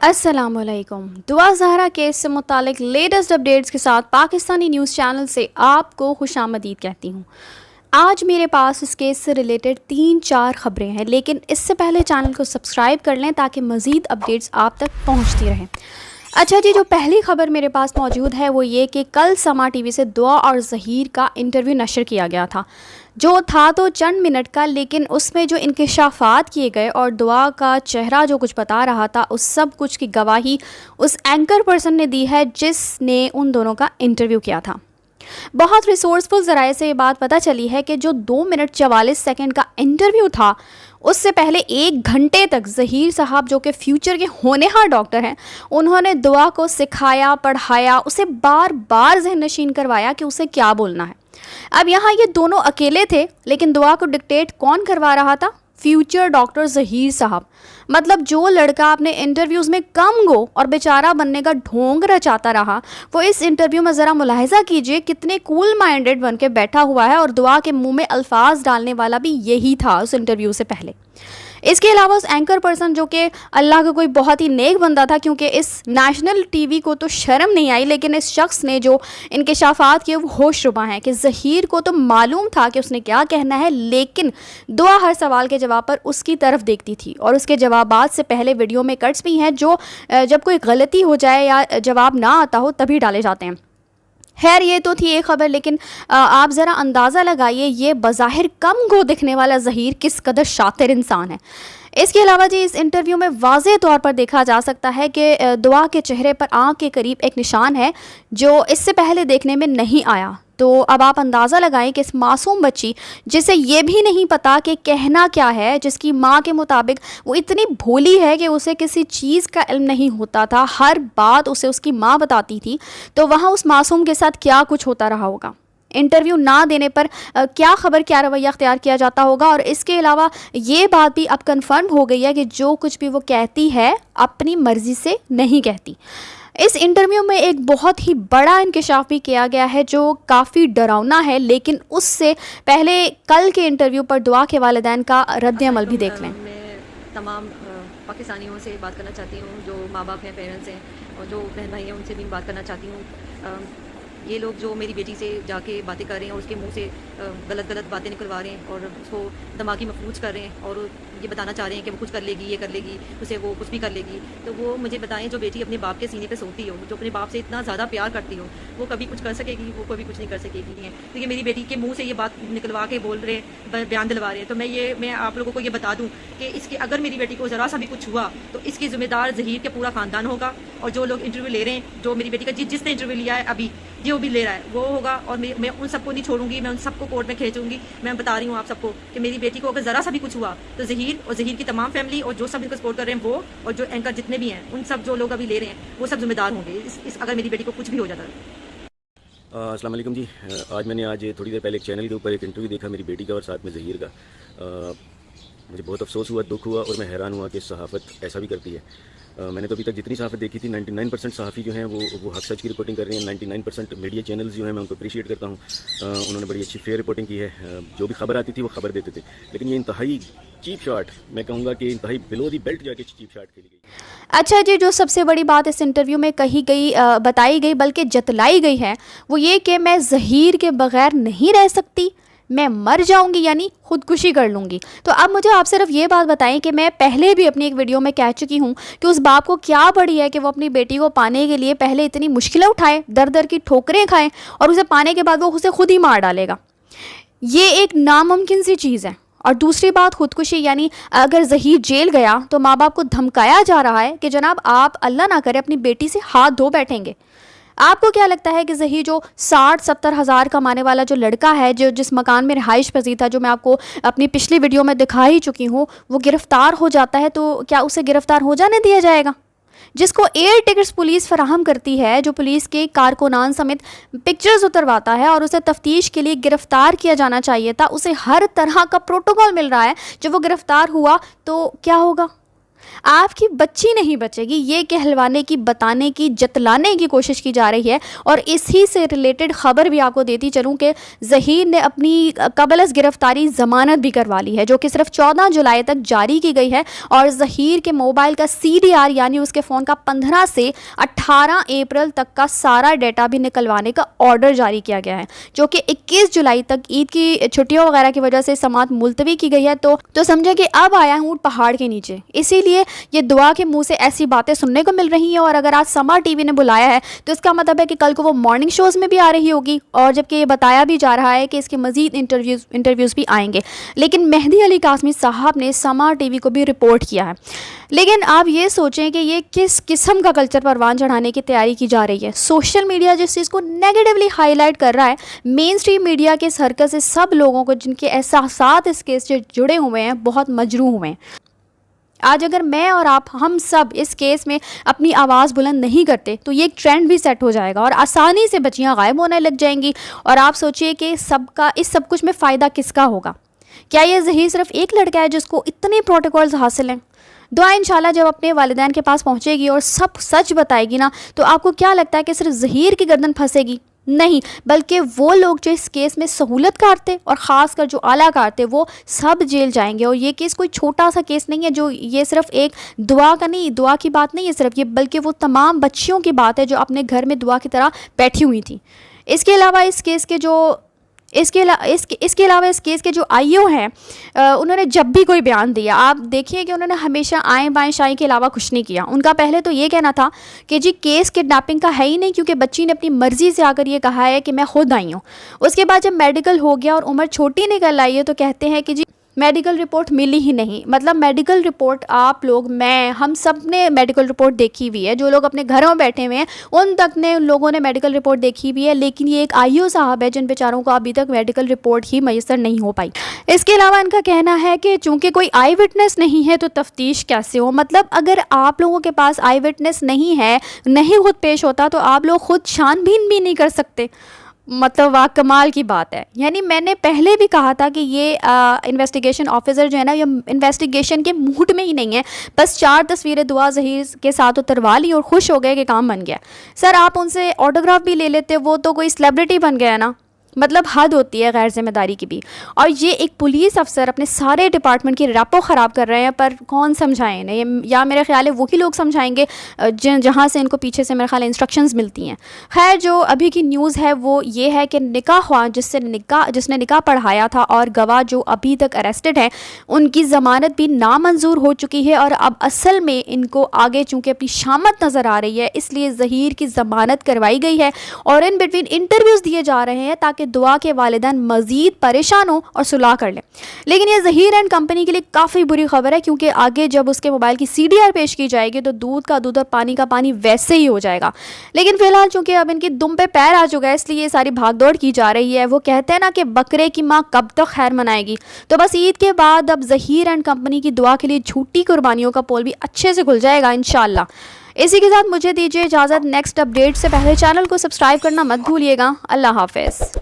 السلام علیکم. دعا زہرا کیس سے متعلق لیٹسٹ اپڈیٹس کے ساتھ پاکستانی نیوز چینل سے آپ کو خوش آمدید کہتی ہوں. آج میرے پاس اس کیس سے ریلیٹڈ 3-4 خبریں ہیں، لیکن اس سے پہلے چینل کو سبسکرائب کر لیں تاکہ مزید اپڈیٹس آپ تک پہنچتی رہیں. اچھا جی، جو پہلی خبر میرے پاس موجود ہے وہ یہ کہ کل سما ٹی وی سے دعا اور ظہیر کا انٹرویو نشر کیا گیا تھا، جو تھا تو چند منٹ کا، لیکن اس میں جو انکشافات کیے گئے اور دعا کا چہرہ جو کچھ بتا رہا تھا اس سب کچھ کی گواہی اس اینکر پرسن نے دی ہے جس نے ان دونوں کا انٹرویو کیا تھا. بہت ریسورسفل ذرائع سے یہ بات پتہ چلی ہے کہ جو 2 منٹ 44 سیکنڈ کا انٹرویو تھا اس سے پہلے 1 گھنٹے تک ظہیر صاحب جو کہ فیوچر کے ہونہار ڈاکٹر ہیں، انہوں نے دعا کو سکھایا، پڑھایا، اسے بار بار ذہن نشین کروایا کہ اسے کیا بولنا ہے. اب یہاں یہ دونوں اکیلے تھے، لیکن دعا کو ڈکٹیٹ کون کروا رہا تھا؟ فیوچر ڈاکٹر ظہیر صاحب. مطلب جو لڑکا اپنے انٹرویوز میں کم گو اور بیچارہ بننے کا ڈھونگ رچاتا رہا، وہ اس انٹرویو میں ذرا ملاحظہ کیجئے کتنے کول مائنڈڈ بن کے بیٹھا ہوا ہے، اور دعا کے منہ میں الفاظ ڈالنے والا بھی یہی تھا اس انٹرویو سے پہلے. اس کے علاوہ اس اینکر پرسن جو کہ اللہ کا کوئی بہت ہی نیک بندہ تھا، کیونکہ اس نیشنل ٹی وی کو تو شرم نہیں آئی، لیکن اس شخص نے جو انکشافات کیے وہ ہوش ربا ہیں کہ ظہیر کو تو معلوم تھا کہ اس نے کیا کہنا ہے، لیکن دعا ہر سوال کے جواب پر اس کی طرف دیکھتی تھی، اور اس کے جوابات سے پہلے ویڈیو میں کٹس بھی ہیں جو جب کوئی غلطی ہو جائے یا جواب نہ آتا ہو تبھی ڈالے جاتے ہیں. خیر، یہ تو تھی ایک خبر، لیکن آپ ذرا اندازہ لگائیے یہ بظاہر کم گو دکھنے والا ظہیر کس قدر شاطر انسان ہے. اس کے علاوہ جی، اس انٹرویو میں واضح طور پر دیکھا جا سکتا ہے کہ دعا کے چہرے پر آنکھ کے قریب ایک نشان ہے جو اس سے پہلے دیکھنے میں نہیں آیا. تو اب آپ اندازہ لگائیں کہ اس معصوم بچی جسے یہ بھی نہیں پتا کہ کہنا کیا ہے، جس کی ماں کے مطابق وہ اتنی بھولی ہے کہ اسے کسی چیز کا علم نہیں ہوتا تھا، ہر بات اسے اس کی ماں بتاتی تھی، تو وہاں اس معصوم کے ساتھ کیا کچھ ہوتا رہا ہوگا. انٹرویو نہ دینے پر کیا خبر کیا رویہ اختیار کیا جاتا ہوگا. اور اس کے علاوہ یہ بات بھی اب کنفرم ہو گئی ہے کہ جو کچھ بھی وہ کہتی ہے اپنی مرضی سے نہیں کہتی. اس انٹرویو میں ایک بہت ہی بڑا انکشاف بھی کیا گیا ہے جو کافی ڈراؤنا ہے، لیکن اس سے پہلے کل کے انٹرویو پر دعا کے والدین کا رد عمل بھی دیکھ لیں. میں تمام پاکستانیوں سے بات کرنا چاہتی ہوں، جو ماں باپ ہیں، پیرنٹس ہیں، اور جو بہن بھائی ہیں، ان سے بھی بات کرنا چاہتی ہوں. یہ لوگ جو میری بیٹی سے جا کے باتیں کر رہے ہیں اور اس کے منہ سے غلط باتیں نکلوا رہے ہیں اور اس کو دماغی مفلوج کر رہے ہیں اور یہ بتانا چاہ رہے ہیں کہ وہ کچھ کر لے گی، یہ کر لے گی، اسے وہ کچھ بھی کر لے گی، تو وہ مجھے بتائیں جو بیٹی اپنے باپ کے سینے پہ سوتی ہو، جو اپنے باپ سے اتنا زیادہ پیار کرتی ہو، وہ کبھی کچھ کر سکے گی؟ وہ کبھی کچھ نہیں کر سکے گی. کیونکہ میری بیٹی کے منہ سے یہ بات نکلوا کے بول رہے ہیں، بیان دلوا رہے ہیں. تو میں آپ لوگوں کو یہ بتا دوں کہ اس کے اگر میری بیٹی کو ذرا سا بھی کچھ ہوا تو اس کی ذمہ دار ظہیر کے پورا خاندان ہوگا، اور جو لوگ انٹرویو لے رہے ہیں، جو میری بیٹی کا جس نے انٹرویو لیا ہے ابھی، جو بھی لے رہا ہے وہ ہوگا. اور میں ان سب کو نہیں چھوڑوں گی، میں ان سب کو کورٹ میں کھینچوں گی. میں بتا رہی ہوں آپ سب کو کہ میری بیٹی کو اگر ذرا سا بھی کچھ ہوا تو ظہیر اور ظہیر کی تمام فیملی اور جو سب ان کو سپورٹ کر رہے ہیں وہ، اور جو اینکر جتنے بھی ہیں، ان سب جو لوگ ابھی لے رہے ہیں وہ سب ذمہ دار ہوں گے اگر میری بیٹی کو کچھ بھی ہو جاتا ہے. السلام علیکم جی. میں نے آج تھوڑی دیر پہلے ایک چینل کے اوپر ایک انٹرویو دیکھا میری بیٹی کا اور ساتھ میں ظہیر کا. مجھے بہت افسوس ہوا، دکھ ہوا، اور میں حیران ہوا کہ صحافت ایسا بھی کرتی ہے. میں نے تو ابھی تک جتنی صحافت دیکھی تھی 99% صحافی جو ہیں وہ حق سچ کی رپورٹنگ کر رہے ہیں. 99% میڈیا چینلز جو ہیں میں ان کو اپریشیٹ کرتا ہوں، انہوں نے بڑی اچھی فیئر رپورٹنگ کی ہے. جو بھی خبر آتی تھی وہ خبر دیتے تھے، لیکن یہ انتہائی چیپ شاٹ، میں کہوں گا کہ انتہائی بلو دی بیلٹ جا کے چیپ شاٹ کھیلی گئی. اچھا جی، جو سب سے بڑی بات اس انٹرویو میں کہی گئی، بتائی گئی، بلکہ جتلائی گئی ہے، وہ یہ کہ میں ظہیر کے بغیر نہیں رہ سکتی، میں مر جاؤں گی، یعنی خودکشی کر لوں گی. تو اب مجھے آپ صرف یہ بات بتائیں کہ میں پہلے بھی اپنی ایک ویڈیو میں کہہ چکی ہوں کہ اس باپ کو کیا پڑی ہے کہ وہ اپنی بیٹی کو پانے کے لیے پہلے اتنی مشکلیں اٹھائے، در کی ٹھوکریں کھائیں، اور اسے پانے کے بعد وہ اسے خود ہی مار ڈالے گا. یہ ایک ناممکن سی چیز ہے. اور دوسری بات خودکشی، یعنی اگر ظہیر جیل گیا تو ماں باپ کو دھمکایا جا رہا ہے کہ جناب آپ اللہ نہ کرے اپنی بیٹی سے ہاتھ دھو بیٹھیں گے. آپ کو کیا لگتا ہے کہ ظہیر جو 60-70 ہزار کمانے والا جو لڑکا ہے، جو جس مکان میں رہائش پذیر تھا، جو میں آپ کو اپنی پچھلی ویڈیو میں دکھا ہی چکی ہوں، وہ گرفتار ہو جاتا ہے تو کیا اسے گرفتار ہو جانے دیا جائے گا؟ جس کو ایئر ٹکٹس پولیس فراہم کرتی ہے، جو پولیس کے کارکنان سمیت پکچرز اترواتا ہے اور اسے تفتیش کے لیے گرفتار کیا جانا چاہیے تھا، اسے ہر طرح کا پروٹوکول مل رہا ہے، جب وہ گرفتار ہوا تو کیا ہوگا؟ آپ کی بچی نہیں بچے گی، یہ کہلوانے کی، بتانے کی، جتلانے کی کوشش کی جا رہی ہے. اور اسی سے ریلیٹڈ خبر بھی آپ کو دیتی چلوں کہ ظہیر نے اپنی قبل از گرفتاری ضمانت بھی کروا لی ہے، جو کہ صرف 14 جولائی تک جاری کی گئی ہے. اور ظہیر کے موبائل کا CDR یعنی اس کے فون کا 15 سے 18 اپریل تک کا سارا ڈیٹا بھی نکلوانے کا آرڈر جاری کیا گیا ہے، جو کہ 21 جولائی تک عید کی چھٹیوں وغیرہ کی وجہ سے سماعت ملتوی کی گئی ہے. تو سمجھیں کہ اب آیا ہوں پہاڑ کے نیچے. اسی لیے یہ دعا کے منہ سے ایسی باتیں سننے کو مل رہی ہیں. اور اگر آج سما TV نے بلایا ہے تو اس کا مطلب ہے کہ کل کو وہ مارننگ شوز میں بھی آ رہی ہوگی، اور جبکہ یہ بتایا بھی جا رہا ہے کہ اس کے مزید انٹرویوز بھی آئیں گے. لیکن مہدی علی قاسمی صاحب نے سما TV کو بھی رپورٹ کیا ہے. لیکن آپ یہ سوچیں کہ یہ کس قسم کا کلچر پروان چڑھانے کی تیاری کی جا رہی ہے. سوشل میڈیا جس چیز کو نیگیٹولی ہائی لائٹ کر رہا ہے، مین اسٹریم میڈیا کے اس حرکت سے سب لوگوں کو جن کے احساسات اس کیس سے جڑے ہوئے ہیں بہت مجروح ہوئے ہیں. آج اگر میں اور آپ ہم سب اس کیس میں اپنی آواز بلند نہیں کرتے تو یہ ایک ٹرینڈ بھی سیٹ ہو جائے گا اور آسانی سے بچیاں غائب ہونے لگ جائیں گی. اور آپ سوچئے کہ اس سب کچھ میں فائدہ کس کا ہوگا؟ کیا یہ ظہیر صرف ایک لڑکا ہے جس کو اتنے پروٹوکولز حاصل ہیں؟ دعا انشاءاللہ جب اپنے والدین کے پاس پہنچے گی اور سب سچ بتائے گی نا، تو آپ کو کیا لگتا ہے کہ صرف ظہیر کی گردن پھنسے گی؟ نہیں، بلکہ وہ لوگ جو اس کیس میں سہولت کار تھے اور خاص کر جو اعلیٰ کار تھے وہ سب جیل جائیں گے. اور یہ کیس کوئی چھوٹا سا کیس نہیں ہے، جو یہ صرف ایک دعا کی بات نہیں ہے صرف یہ، بلکہ وہ تمام بچیوں کی بات ہے جو اپنے گھر میں دعا کی طرح بیٹھی ہوئی تھیں. اس کے علاوہ اس کیس کے جو IO ہیں، انہوں نے جب بھی کوئی بیان دیا، آپ دیکھیے کہ انہوں نے ہمیشہ آئیں بائیں شائیں کے علاوہ کچھ نہیں کیا. ان کا پہلے تو یہ کہنا تھا کہ جی کیس کڈنیپنگ کا ہے ہی نہیں، کیونکہ بچی نے اپنی مرضی سے آ کر یہ کہا ہے کہ میں خود آئی ہوں. اس کے بعد جب میڈیکل ہو گیا اور عمر چھوٹی نکل آئی ہے تو کہتے ہیں کہ جی میڈیکل رپورٹ ملی ہی نہیں. مطلب میڈیکل رپورٹ آپ لوگ، ہم سب نے میڈیکل رپورٹ دیکھی ہوئی ہے، جو لوگ اپنے گھروں میں بیٹھے ہوئے ہیں ان لوگوں نے میڈیکل رپورٹ دیکھی ہوئی ہے. لیکن یہ ایک IO صاحب ہے جن بیچاروں کو ابھی تک میڈیکل رپورٹ ہی میسر نہیں ہو پائی. اس کے علاوہ ان کا کہنا ہے کہ چونکہ کوئی آئی وٹنس نہیں ہے تو تفتیش کیسے ہو. مطلب اگر آپ لوگوں کے پاس آئی وٹنس نہیں ہے، نہیں خود پیش ہوتا، تو آپ لوگ خود چھان بین بھی نہیں کر سکتے. مطلب واہ کمال کی بات ہے. یعنی میں نے پہلے بھی کہا تھا کہ یہ انویسٹیگیشن آفیسر جو ہے نا، یہ انویسٹیگیشن کے موڈ میں ہی نہیں ہے. بس 4 تصویریں دعا ظہیر کے ساتھ اتروا لی اور خوش ہو گئے کہ کام بن گیا. سر آپ ان سے آٹوگراف بھی لے لیتے، وہ تو کوئی سیلیبریٹی بن گیا نا. مطلب حد ہوتی ہے غیر ذمہ داری کی بھی. اور یہ ایک پولیس افسر اپنے سارے ڈپارٹمنٹ کی ریپو خراب کر رہے ہیں، پر کون سمجھائیں انہیں؟ یا میرے خیال ہے وہی لوگ سمجھائیں گے جہاں سے ان کو پیچھے سے میرے خیال انسٹرکشنز ملتی ہیں. خیر جو ابھی کی نیوز ہے وہ یہ ہے کہ نکاح خواہ جس نے نکاح پڑھایا تھا اور گواہ جو ابھی تک اریسٹڈ ہیں، ان کی ضمانت بھی نامنظور ہو چکی ہے. اور اب اصل میں ان کو آگے چونکہ اپنی شامت نظر آ رہی ہے، اس لیے ظہیر کی ضمانت کروائی گئی ہے اور ان بٹوین انٹرویوز دیے جا رہے ہیں تاکہ دعا کے والدین مزید پریشان ہوں اور صلح کر لیں. لیکن یہ ظہیر اینڈ کمپنی کے لیے کافی بری خبر ہے، کیونکہ آگے جب اس کے موبائل کی CDR پیش کی جائے گی تو دودھ کا دودھ اور پانی کا پانی ویسے ہی ہو جائے گا. لیکن فی الحال چونکہ اب ان کی دم پہ پیر آ چکا ہے، اس لیے یہ ساری بھاگ دوڑ کی جا رہی ہے. وہ کہتے ہیں نا کہ بکرے کی ماں کب تک خیر منائے گی. تو بس عید کے بعد اب ظہیر اینڈ کمپنی کی دعا کے لیے جھوٹی قربانیوں کا پول بھی اچھے سے کھل جائے گا انشاءاللہ. اسی کے ساتھ مجھے دیجیے اجازت. نیکسٹ اپڈیٹ سے پہلے چینل کو سبسکرائب کرنا مت بھولیے گا. اللہ حافظ.